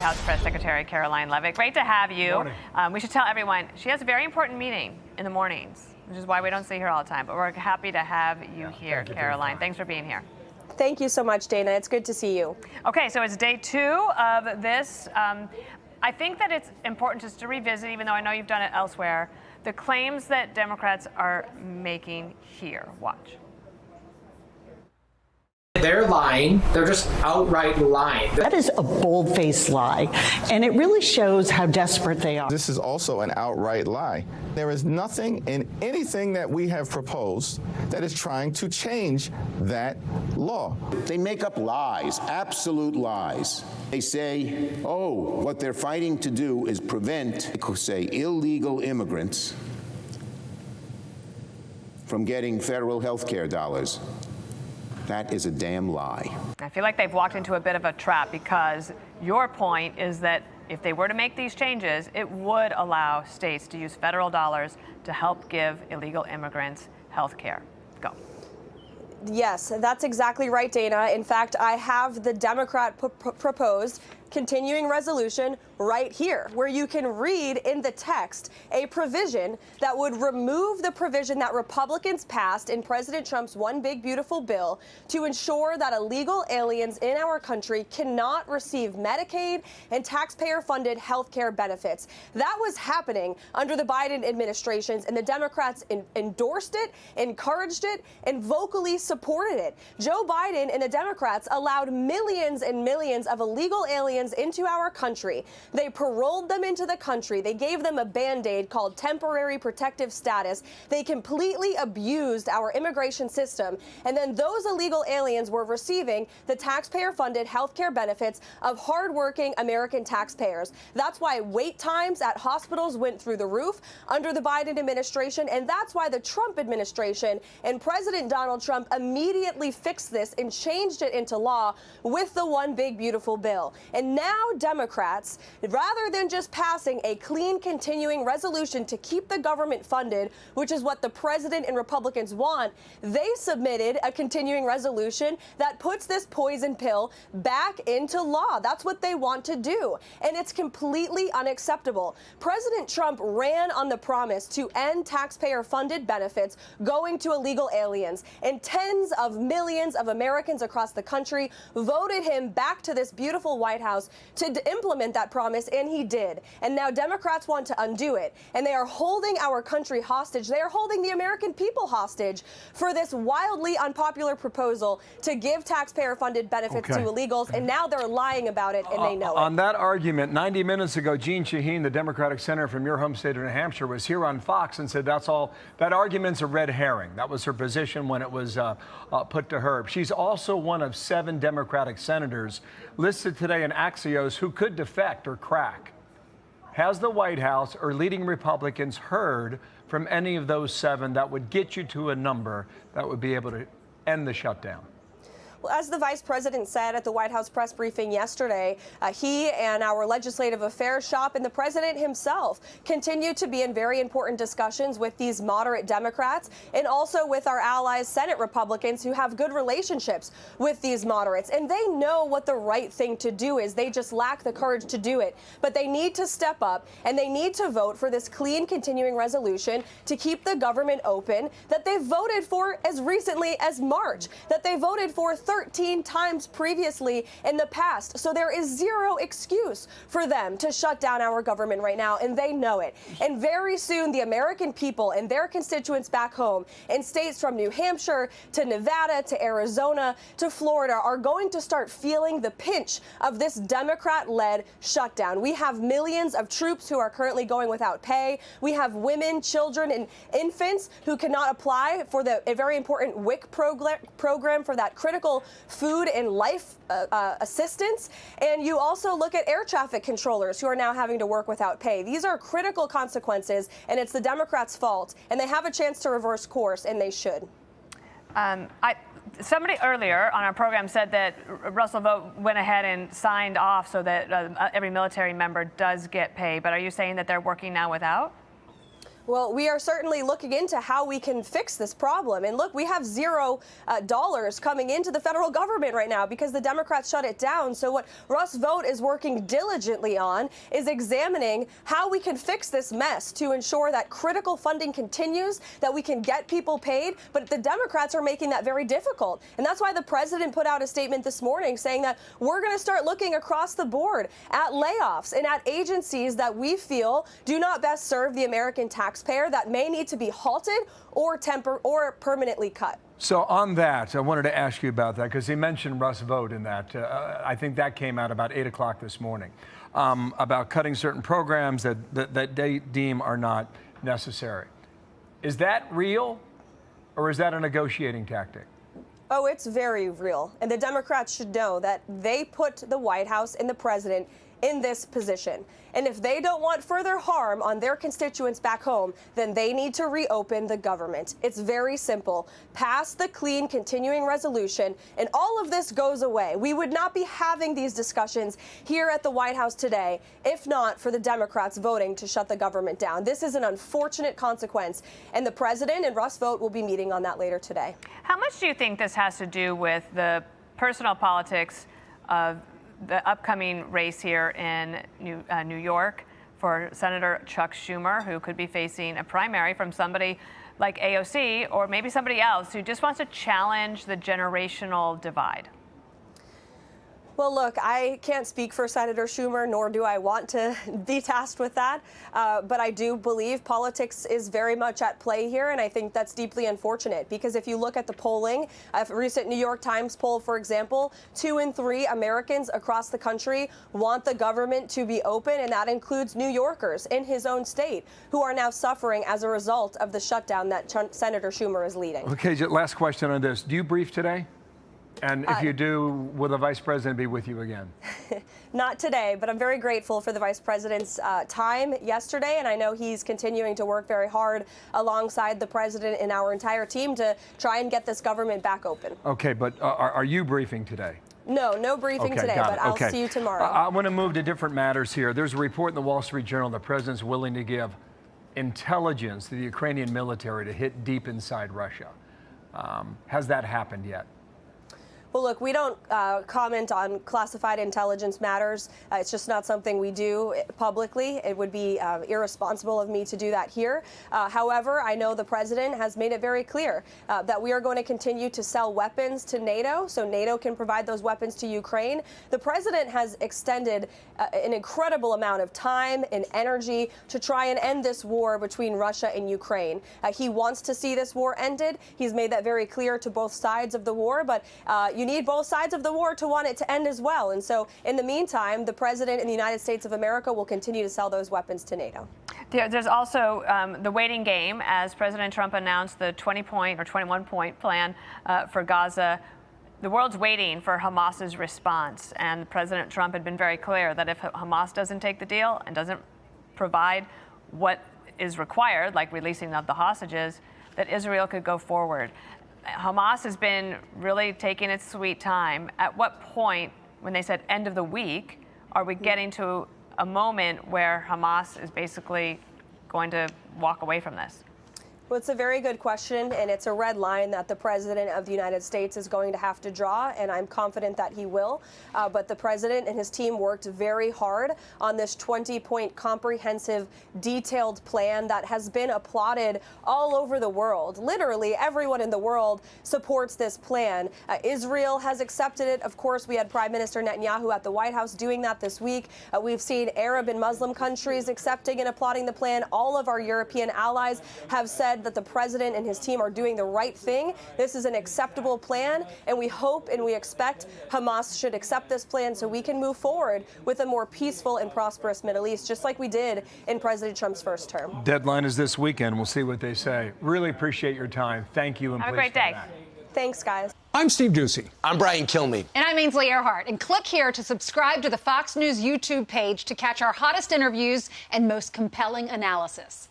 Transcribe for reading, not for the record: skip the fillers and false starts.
House Press Secretary Karoline Leavitt, great to have you. Morning. We should tell everyone she has a very important meeting in the mornings, which is why we don't see her all the time. But we're happy to have you here, Karoline. Thanks for being here. Thank you so much, Dana. It's good to see you. Okay, so it's day 2 of this. I think that it's important just to revisit, even though I know you've done it elsewhere, the claims that Democrats are making here. Watch. They're lying. They're just outright lying. That is a bold-faced lie, and it really shows how desperate they are. This is also an outright lie. There is nothing in anything that we have proposed that is trying to change that law. They make up lies, absolute lies. They say, oh, what they're fighting to do is prevent, say, illegal immigrants from getting federal health care dollars. That is a damn lie. I feel like they've walked into a bit of a trap, because your point is that if they were to make these changes, it would allow states to use federal dollars to help give illegal immigrants health care. Go. Yes, that's exactly right, Dana. In fact, I have the Democrat proposed continuing resolution right here, where you can read in the text a provision that would remove the provision that Republicans passed in President Trump's One Big Beautiful Bill to ensure that illegal aliens in our country cannot receive Medicaid and taxpayer-funded health care benefits. That was happening under the Biden administrations, and the Democrats endorsed it, encouraged it, and vocally supported it. Joe Biden and the Democrats allowed millions and millions of illegal aliens into our country. They paroled them into the country. They gave them a Band-Aid called temporary protective status. They completely abused our immigration system. And then those illegal aliens were receiving the taxpayer-funded health care benefits of hardworking American taxpayers. That's why wait times at hospitals went through the roof under the Biden administration. And that's why the Trump administration and President Donald Trump immediately fixed this and changed it into law with the One Big Beautiful Bill. And now Democrats, rather than just passing a clean continuing resolution to keep the government funded, which is what the president and Republicans want, they submitted a continuing resolution that puts this poison pill back into law. That's what they want to do. And it's completely unacceptable. President Trump ran on the promise to end taxpayer-funded benefits going to illegal aliens. And tens of millions of Americans across the country voted him back to this beautiful White House to implement that promise, and he did. And now Democrats want to undo it, and they are holding our country hostage. They are holding the American people hostage for this wildly unpopular proposal to give taxpayer-funded benefits to illegals, and now they're lying about it, and they know it. On that argument, 90 minutes ago, Jeanne Shaheen, the Democratic senator from your home state of New Hampshire, was here on Fox and said that's all, that argument's a red herring. That was her position when it was put to her. She's also one of 7 Democratic senators listed today in Axios who could defect or crack. Has the White House or leading Republicans heard from any of those 7 that would get you to a number that would be able to end the shutdown? Well, as the vice president said at the White House press briefing yesterday, he and our legislative affairs shop and the president himself continue to be in very important discussions with these moderate Democrats and also with our allies, Senate Republicans, who have good relationships with these moderates. And they know what the right thing to do is. They just lack the courage to do it. But they need to step up, and they need to vote for this clean continuing resolution to keep the government open that they voted for as recently as March, that they voted for 13 times previously in the past. So there is zero excuse for them to shut down our government right now, and they know it. And very soon, the American people and their constituents back home in states from New Hampshire to Nevada to Arizona to Florida are going to start feeling the pinch of this Democrat-led shutdown. We have millions of troops who are currently going without pay. We have women, children, and infants who cannot apply for a very important WIC program for that critical food and life assistance. And you also look at air traffic controllers who are now having to work without pay. These are critical consequences, and it's the Democrats' fault. And they have a chance to reverse course, and they should. Somebody earlier on our program said that Russell Vought went ahead and signed off so that every military member does get pay. But are you saying that they're working now without? Well, we are certainly looking into how we can fix this problem. And look, we have $0 coming into the federal government right now because the Democrats shut it down. So what Russ Vought is working diligently on is examining how we can fix this mess to ensure that critical funding continues, that we can get people paid. But the Democrats are making that very difficult. And that's why the president put out a statement this morning saying that we're going to start looking across the board at layoffs and at agencies that we feel do not best serve the American taxpayer, that may need to be halted or permanently cut. So on that, I wanted to ask you about that because he mentioned Russ Vought in that. I think that came out about 8 o'clock this morning about cutting certain programs that they deem are not necessary. Is that real or is that a negotiating tactic? Oh, it's very real. And the Democrats should know that they put the White House and the president in this position. And if they don't want further harm on their constituents back home, then they need to reopen the government. It's very simple. Pass the clean continuing resolution, and all of this goes away. We would not be having these discussions here at the White House today if not for the Democrats voting to shut the government down. This is an unfortunate consequence, and the president and Russ Vought will be meeting on that later today. How much do you think this has to do with the personal politics of the upcoming race here in New York for Senator Chuck Schumer, who could be facing a primary from somebody like AOC or maybe somebody else who just wants to challenge the generational divide? Well, look, I can't speak for Senator Schumer, nor do I want to be tasked with that. But I do believe politics is very much at play here, and I think that's deeply unfortunate because if you look at the polling, a recent New York Times poll, for example, 2 in 3 Americans across the country want the government to be open, and that includes New Yorkers in his own state who are now suffering as a result of the shutdown that Senator Schumer is leading. Okay, last question on this. Do you brief today? And if you do, will the vice president be with you again? Not today, but I'm very grateful for the vice president's time yesterday, and I know he's continuing to work very hard alongside the president and our entire team to try and get this government back open. Okay, but are you briefing today? No briefing today, but I'll see you tomorrow. I want to move to different matters here. There's a report in the Wall Street Journal the president's willing to give intelligence to the Ukrainian military to hit deep inside Russia. Has that happened yet? Well, look, we don't comment on classified intelligence matters. It's just not something we do publicly. It would be irresponsible of me to do that here. However, I know the president has made it very clear that we are going to continue to sell weapons to NATO, so NATO can provide those weapons to Ukraine. The president has extended an incredible amount of time and energy to try and end this war between Russia and Ukraine. He wants to see this war ended. He's made that very clear to both sides of the war, but you need both sides of the war to want it to end as well. And so in the meantime, the president in the United States of America will continue to sell those weapons to NATO. There's also the waiting game as President Trump announced the 20-point or 21-point plan for Gaza. The world's waiting for Hamas's response. And President Trump had been very clear that if Hamas doesn't take the deal and doesn't provide what is required, like releasing of the hostages, that Israel could go forward. Hamas has been really taking its sweet time. At what point, when they said end of the week, are we getting to a moment where Hamas is basically going to walk away from this? Well, it's a very good question, and it's a red line that the President of the United States is going to have to draw, and I'm confident that he will. But the President and his team worked very hard on this 20-point comprehensive, detailed plan that has been applauded all over the world. Literally, everyone in the world supports this plan. Israel has accepted it. Of course, we had Prime Minister Netanyahu at the White House doing that this week. We've seen Arab and Muslim countries accepting and applauding the plan. All of our European allies have said that the president and his team are doing the right thing. This is an acceptable plan, and we hope and we expect Hamas should accept this plan so we can move forward with a more peaceful and prosperous Middle East, just like we did in President Trump's first term. Deadline is this weekend. We'll see what they say. Really appreciate your time. Thank you. And have a great day. Thanks, guys. I'm Steve Ducey. I'm Brian Kilmeade. And I'm Ainsley Earhart. And click here to subscribe to the Fox News YouTube page to catch our hottest interviews and most compelling analysis.